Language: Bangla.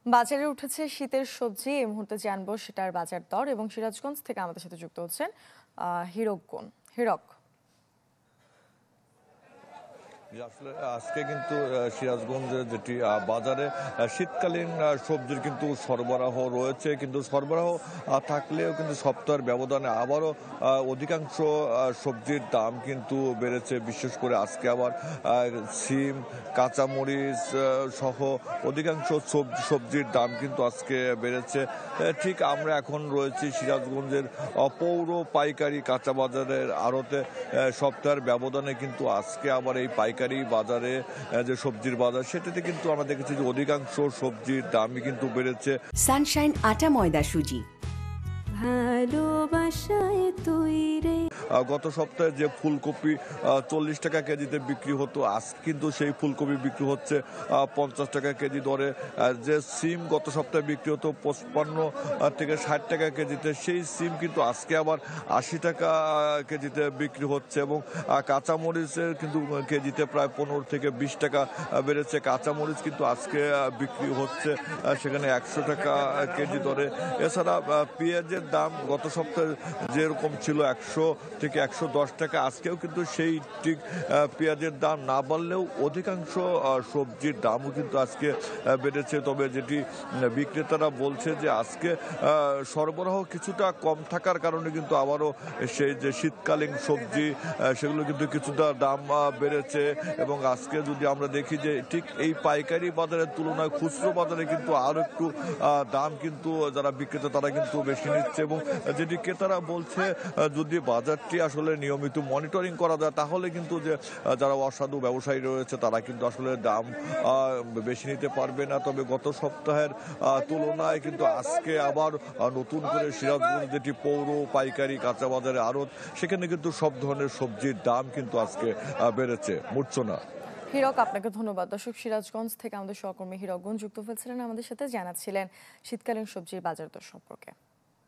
বাজারে উঠেছে শীতের সবজি। এই মুহূর্তে জানবো সেটার বাজার দর এবং সিরাজগঞ্জ থেকে আমাদের সাথে যুক্ত হচ্ছেন হিরক। আসলে আজকে কিন্তু সিরাজগঞ্জের যেটি বাজারে শীতকালীন সবজির কিন্তু সরবরাহ রয়েছে, কিন্তু সরবরাহ থাকলেও কিন্তু সপ্তাহের ব্যবধানে আবারও অধিকাংশ সবজির দাম কিন্তু বেড়েছে। বিশেষ করে আজকে আবার সিম, কাঁচামরিচ সহ অধিকাংশ সবজির দাম কিন্তু আজকে বেড়েছে। ঠিক আমরা এখন রয়েছি সিরাজগঞ্জের পৌর পাইকারি কাঁচা বাজারের আড়তে। সপ্তাহের ব্যবধানে কিন্তু আজকে আবার এই পাইকারি বাজারে যে সবজির বাজার, সেটাতে কিন্তু আমরা দেখেছি যে অধিকাংশ সবজির দামই কিন্তু বেড়েছে। সানশাইন আটা ময়দা সুজি, ভালোবাসায় তৈরি। গত সপ্তাহে যে ফুলকপি 40 টাকা কেজিতে বিক্রি হতো, আজ কিন্তু সেই ফুলকপি বিক্রি হচ্ছে 50 টাকা কেজি দরে। যে সিম গত সপ্তাহে বিক্রি হতো 55 থেকে 60 টাকা কেজিতে, সেই সিম কিন্তু আজকে আবার 80 টাকা কেজিতে বিক্রি হচ্ছে। এবং কাঁচামরিচের কিন্তু কেজিতে প্রায় 15 থেকে 20 টাকা বেড়েছে। কাঁচামরিচ কিন্তু আজকে বিক্রি হচ্ছে সেখানে 100 টাকা কেজি দরে। এছাড়া পেঁয়াজের দাম গত সপ্তাহে যেরকম ছিল 100 থেকে 110 টাকা, আজকেও কিন্তু সেই ঠিক পেঁয়াজের দাম না বাড়লেও অধিকাংশ সবজির দামও কিন্তু আজকে বেড়েছে। তবে যেটি বিক্রেতারা বলছে যে আজকে সরবরাহ কিছুটা কম থাকার কারণে কিন্তু আবারও সেই যে শীতকালীন সবজি সেগুলো কিন্তু কিছুটা দাম বেড়েছে। এবং আজকে যদি আমরা দেখি যে ঠিক এই পাইকারি বাজারের তুলনায় খুচরো বাজারে কিন্তু আরও একটু দাম কিন্তু যারা বিক্রেতা তারা কিন্তু বেশি নিচ্ছে। এবং যেটি ক্রেতারা বলছে যদি বাজারটি আসলে নিয়মিত মনিটরিং করা যায় তাহলে কিন্তু যে যারা অসাধু ব্যবসায়ী রয়েছে তারা কিন্তু আসলে দাম বেশি নিতে পারবে না। তবে গত সপ্তাহের তুলনায় কিন্তু আজকে আবার নতুন করে সিরাজগঞ্জ যেটি পৌর পাইকারি কাঁচা বাজারে আড়ত, সেখানে কিন্তু সব ধরনের সবজির দাম কিন্তু আজকে বেড়েছে। মূর্ছনা। হিরক, আপনাকে ধন্যবাদ। দর্শক, সিরাজগঞ্জ থেকে আমাদের সহকর্মী হিরকগঞ্জ যুক্ত হয়েছিলেন, আমাদের সাথে জানাচ্ছিলেন শীতকালীন সবজির বাজার দর সম্পর্কে।